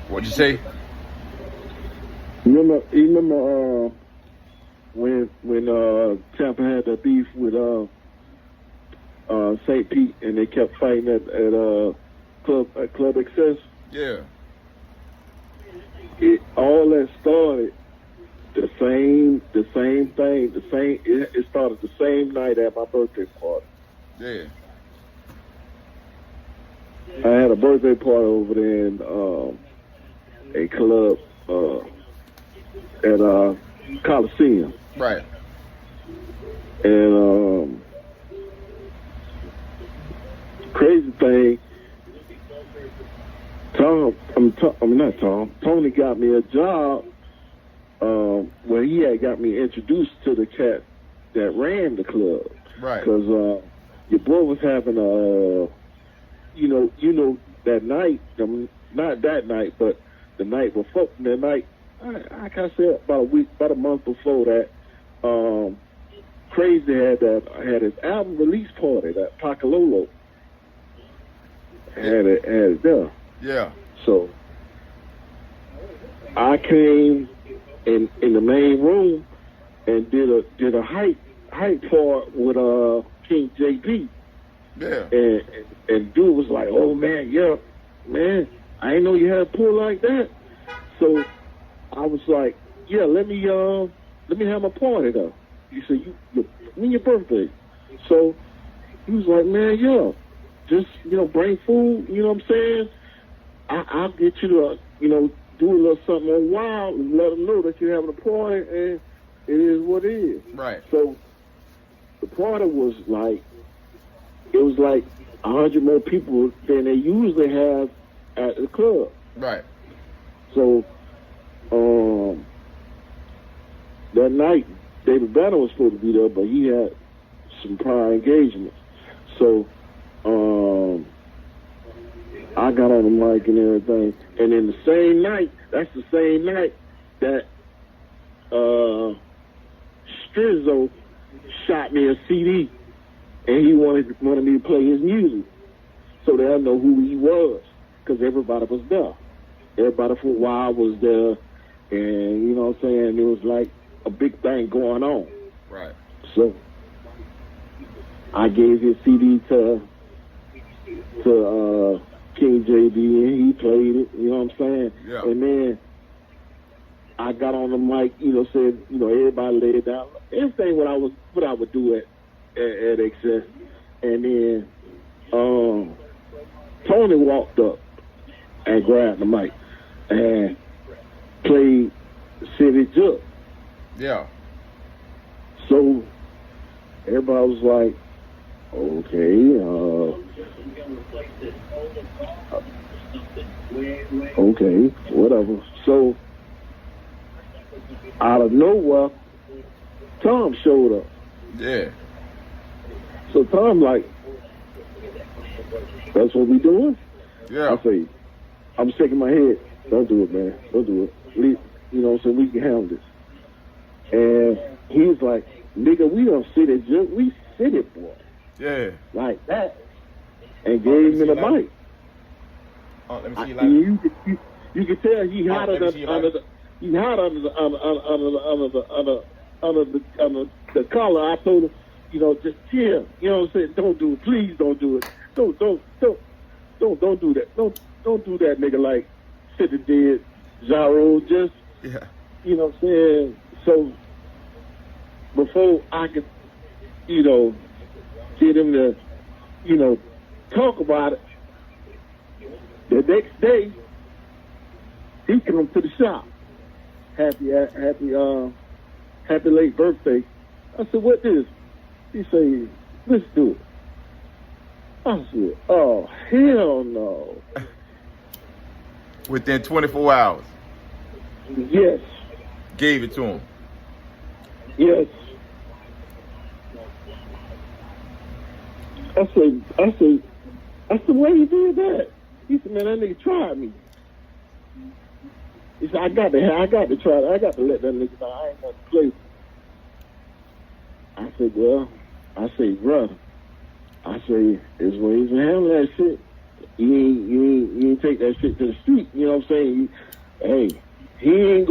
What'd you say? You remember when Tampa had that beef with St. Pete and they kept fighting at Club Excess? Yeah. All that started the same thing. It started the same night at my birthday party. Yeah. I had a birthday party over there in a club at Coliseum. Right. And crazy thing, Tony got me a job where he had got me introduced to the cat that ran the club. Right. Because your boy was having that night, not that night, but the night before, like I said, about a month before that, Crazy had his album release party, that Pacololo. Had it there. Yeah. So I came in the main room and did a hype part with King JB. Yeah. And dude was like, "Oh man, yeah, man, I didn't know you had a pool like that." So I was like, "Yeah, let me have my party though." He said, "When your birthday?" So he was like, "Man, yeah, just bring food. You know what I'm saying? I'll get you to do a little something on Wild and let them know that you're having a party, and it is what it is." Right. So the party was like, it was like 100 more people than they usually have at the club. Right. So that night, David Banner was supposed to be there, but he had some prior engagements. So I got on the mic and everything. And then the same night, that's the same night that Strizzo shot me a CD, and he wanted me to play his music so they'll know who he was, because everybody was there. Everybody for a while was there, and you know what I'm saying, it was like a big thing going on. Right. So I gave his CD to King JB, and he played it, you know what I'm saying? Yeah. And then I got on the mic, said, everybody lay it down. Everything what I would do at Excess. And then Tony walked up and grabbed the mic and played City Juke. Yeah. So everybody was like, okay, whatever. So out of nowhere, Tom showed up. Yeah. So Tom like, "That's what we doing?" Yeah. I say, I'm shaking my head. "Don't do it, man. Don't do it. So we can handle this." And he's like, "Nigga, we don't sit it, we sit it, boy." Yeah. Like that. And gave me the mic. Oh, let me see you You can tell he hot under the collar. I told him, just chill. You know what I'm saying? Don't do it. Please don't do it. Don't do that. Don't do that, nigga. Like City did, Jaro. Just you know what I'm saying. So before I could, get him to, talk about it, the next day he come to the shop. Happy late birthday. I said, "What is?" He said, "Let's do it." I said, "Oh, hell no." Within 24 hours. Yes. Gave it to him. Yes. I said, "Why you did that?" He said, "Man, that nigga tried me." He said, I got to try it. I got to let that nigga know I ain't nothing to play with." I said, brother, it's ways to handle that shit. you ain't take that shit to the street. You know what I'm saying? Hey, he ain't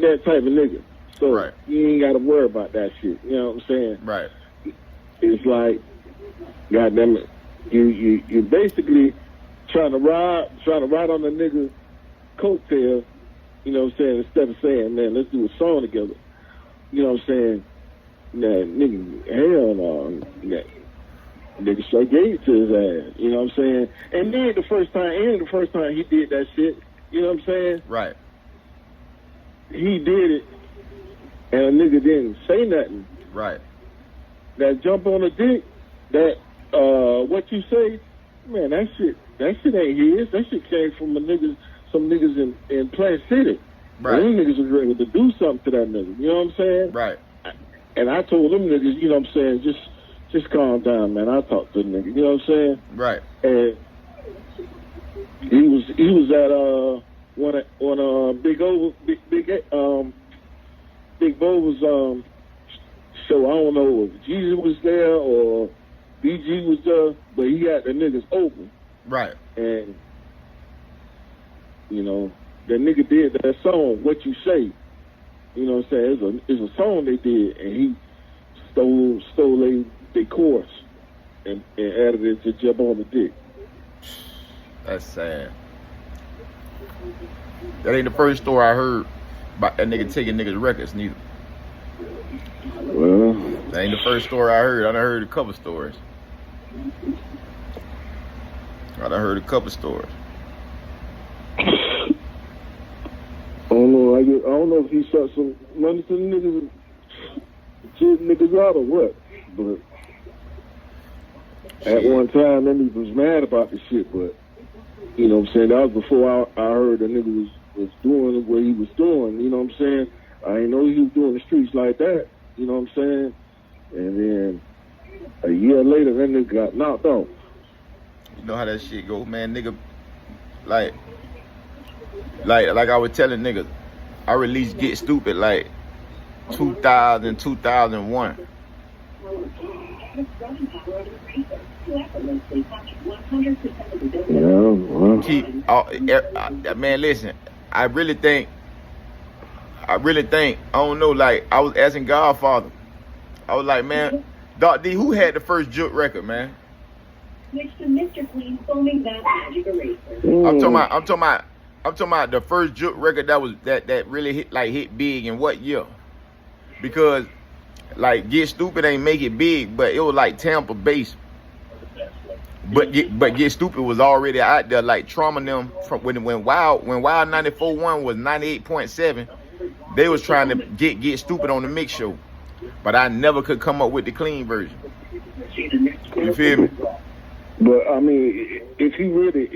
that type of nigga. So Right. you ain't got to worry about that shit. You know what I'm saying? Right. It's like, goddamn it, you basically trying to ride on the nigga coattail. You know what I'm saying? Instead of saying, man, let's do a song together. You know what I'm saying? Nah, nigga, hell no. Nah, nigga straight gave it to his ass. You know what I'm saying? And then the first time he did that shit, you know what I'm saying? Right. He did it, and a nigga didn't say nothing. Right. That jump on the dick, that, what you say, man, that shit ain't his. That shit came from some niggas in Plant City. Right. And them niggas was ready to do something to that nigga. You know what I'm saying? Right. And I told them niggas, you know what I'm saying, just calm down, man. I'll talk to the nigga. You know what I'm saying? Right. And he was at Big Bo's show. I don't know if Jesus was there or BG was there, but he had the niggas open. Right. And you know, that nigga did that song, What You Say. You know what I'm saying? It's a song they did, and he stole their chorus and added it to Jump on the Dick. That's sad. That ain't the first story I heard about that nigga taking niggas' records, neither. Well, That ain't the first story I heard. I done heard a couple stories. I don't know if he shot some money to the niggas, shit niggas out or what, but at one time, that nigga was mad about the shit, but, you know what I'm saying, that was before I heard the nigga was doing what he was doing, you know what I'm saying? I didn't know he was doing the streets like that, you know what I'm saying? And then, a year later, that nigga got knocked off. You know how that shit go, man, nigga. Like I was telling niggas, I released Get Stupid like 2000, 2001. Man, listen, I really think, I don't know, like, I was asking Godfather. I was like, man, Doc D, who had the first Juke record, man? Next to Mr. Clean foaming that magic eraser. I'm talking about the first Juke record that really hit big in what year? Because like Get Stupid ain't make it big, but it was like Tampa based. But Get Stupid was already out there, like Trauma them from when Wild 94.1 was 98.7. They was trying to get Stupid on the mix show, but I never could come up with the clean version. You feel me? But I mean, if he really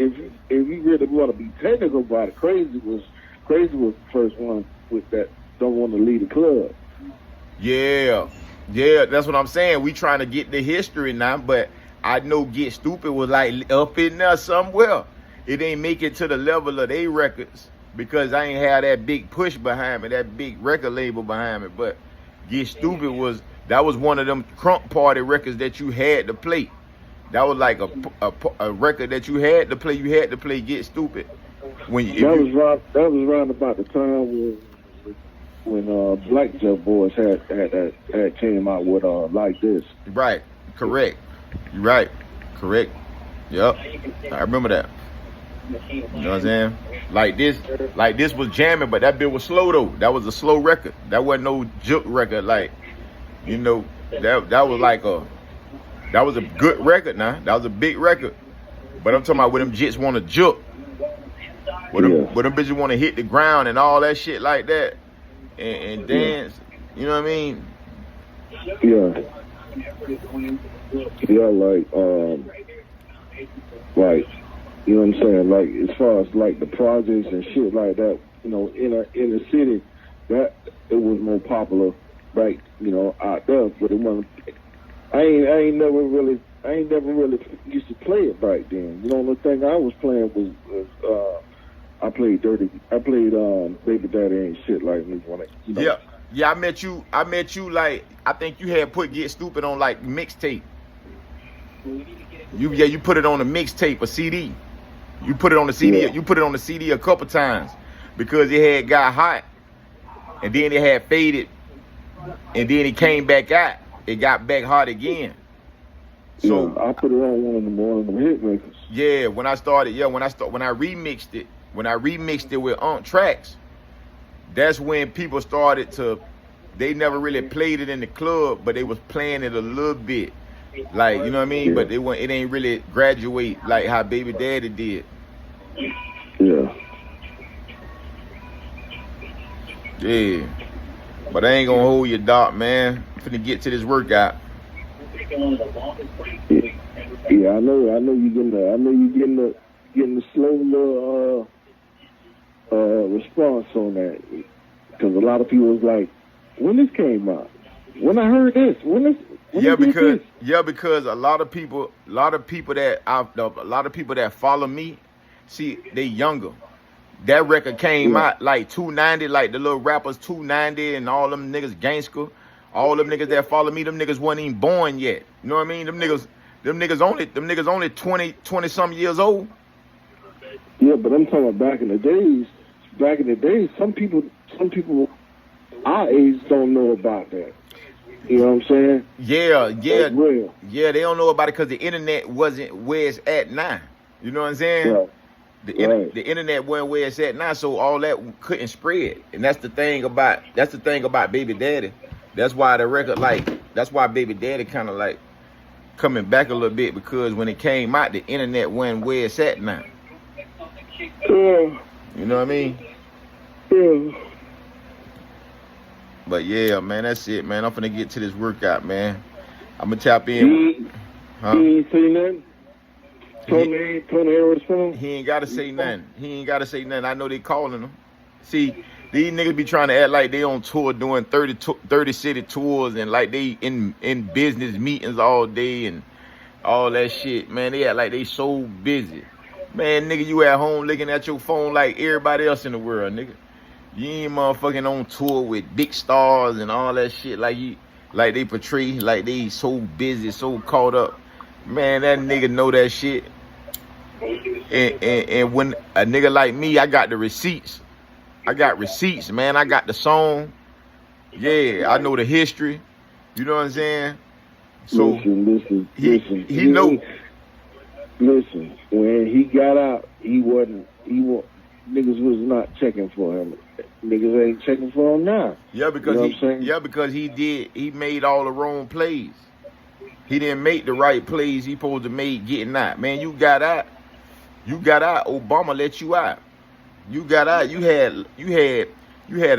want to be technical about it, Crazy was the first one with that Don't Want to Leave the Club. Yeah, that's what I'm saying. We trying to get the history now, but I know Get Stupid was like up in there somewhere. It ain't make it to the level of they records because I ain't had that big push behind me, that big record label behind me. But Get Stupid was one of them crunk party records that you had to play. That was like a record that you had to play. You had to play Get Stupid. That was around about the time when Black Jeff Boys had came out with Like This. Right. Correct. Right. Correct. Yep. I remember that. You know what I'm saying? Like this was jamming, but that bit was slow though. That was a slow record. That wasn't no Juke record. Like, you know, that was like that was a good record now. That was a big record. But I'm talking about when them jits want to juke. When them bitches want to hit the ground and all that shit like that. And dance. You know what I mean? Yeah. Yeah, like, you know what I'm saying? Like, as far as like the projects and shit like that, you know, in the city, that it was more popular, right? You know, out there, but it wasn't. I ain't never really used to play it back then. You know, the thing I was playing was I played Baby Daddy Ain't Shit Like Me when you know. Yeah, I met you like I think you had put Get Stupid on like mixtape. You put it on a mixtape, a CD. You put it on the CD. Yeah. You put it on the CD a couple times because it had got hot, and then it had faded, and then it came back out. It got back hot again. So I put it on one of them hit makers. yeah, when I remixed it with tracks, that's when people started to. They never really played it in the club, but they was playing it a little bit, like, you know what I mean. Yeah. But it ain't really graduate like how Baby Daddy did. Yeah. Yeah, but I ain't gonna hold you, Doc, man. I'm finna get to this workout. Yeah, I know you getting the slow little response on that, because a lot of people was like, when this came out, when I heard this, because a lot of people that follow me, see, they younger. That record came out like 290, like the little rappers 290 and all them niggas gangster. All them niggas that follow me, them niggas wasn't even born yet. You know what I mean? Them niggas only 20 some years old. Yeah, but I'm talking about back in the days. Back in the days, some people our age don't know about that. You know what I'm saying? Yeah. That's real. Yeah, they don't know about it because the internet wasn't where it's at now. You know what I'm saying? Right. The internet wasn't where it's at now, so all that couldn't spread. And that's the thing about Baby Daddy. That's why the record, that's why Baby Daddy kind of like coming back a little bit, because when it came out, the internet wasn't where it's at now. Yeah. You know what I mean? Yeah. But yeah, man, that's it, man. I'm finna get to this workout, man. I'm gonna tap in. He ain't say nothing? Tony ain't respond? He ain't gotta say nothing. I know they calling him. See, these niggas be trying to act like they on tour doing 30 city tours and like they in business meetings all day and all that shit. Man, they act like they so busy. Man, nigga, you at home looking at your phone like everybody else in the world, nigga. You ain't motherfucking on tour with big stars and all that shit like they portray, like they so busy, so caught up. Man, that nigga know that shit. And when a nigga like me, I got the receipts. I got receipts, man. I got the song. Yeah, I know the history. You know what I'm saying? So listen. He know. Listen, when he got out, niggas was not checking for him. Niggas ain't checking for him now. Yeah, because he made all the wrong plays. He didn't make the right plays he supposed to make getting out. Man, you got out. Obama let you out. You got out. You had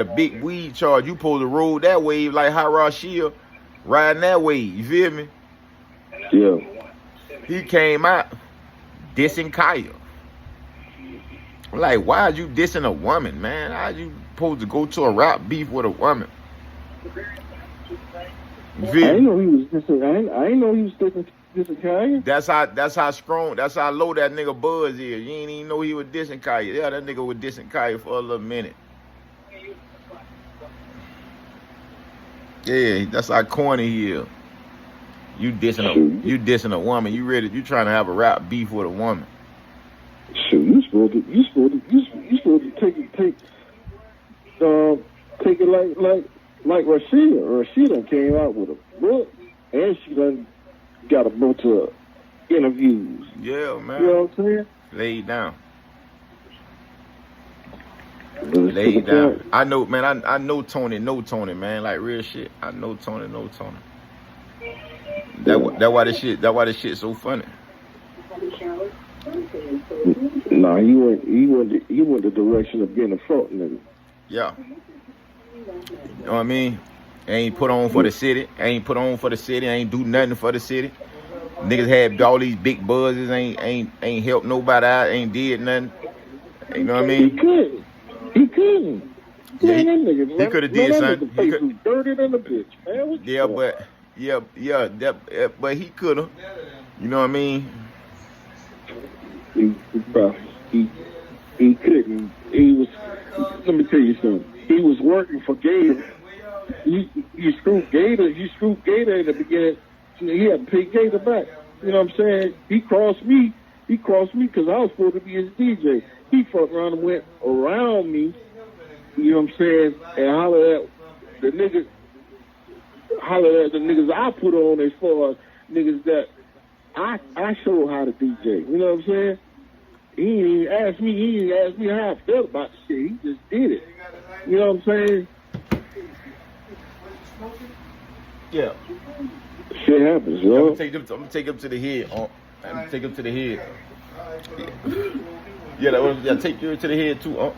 a big weed charge. You supposed to roll that wave like Harashia riding that wave. You feel me? Yeah. He came out dissing Kaya. Like, why are you dissing a woman, man? How you supposed to go to a rap beef with a woman? I didn't know he was dissing. I didn't know he was dissing Kaya. That's how strong, that's how low that nigga Buzz is. You ain't even know he was dissing Kaya. Yeah, that nigga was dissing Kaya for a little minute. Yeah, that's how corny he is. You dissing a woman. You trying to have a rap beef with a woman. Shoot, you supposed to take it like Rashida. Rashida came out with a book, and she done got a bunch of interviews. Yeah, man. You know what I'm saying? Laid down. Laid down. I know, man. I know Tony, man. Like real shit. I know Tony, That why this shit so funny. Nah, he went the direction of being a front nigga. Yeah. You know what I mean? Ain't put on for the city. Ain't do nothing for the city. Niggas had all these big buzzes. Ain't helped nobody out. Ain't did nothing. You know what I mean? He couldn't. Yeah, he could have did something. He was dirty than a bitch, man. But he could have. You know what I mean? He couldn't. Let me tell you something. He was working for Gator. You screwed Gator in the beginning. He had to pay Gator back. You know what I'm saying? He crossed me because I was supposed to be his DJ. He fucked around and went around me, you know what I'm saying, and hollered at the niggas I put on as far as niggas that I show how to DJ. You know what I'm saying? He didn't even ask me how I felt about the shit. He just did it. You know what I'm saying? Yeah. Shit happens, I'm yo. gonna take them to the head. I'm gonna take them to the head. Yeah, take you to the head too.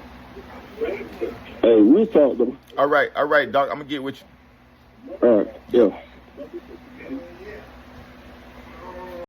Hey, we'll talk though. All right, Doc. I'm gonna get with you. All right, yeah.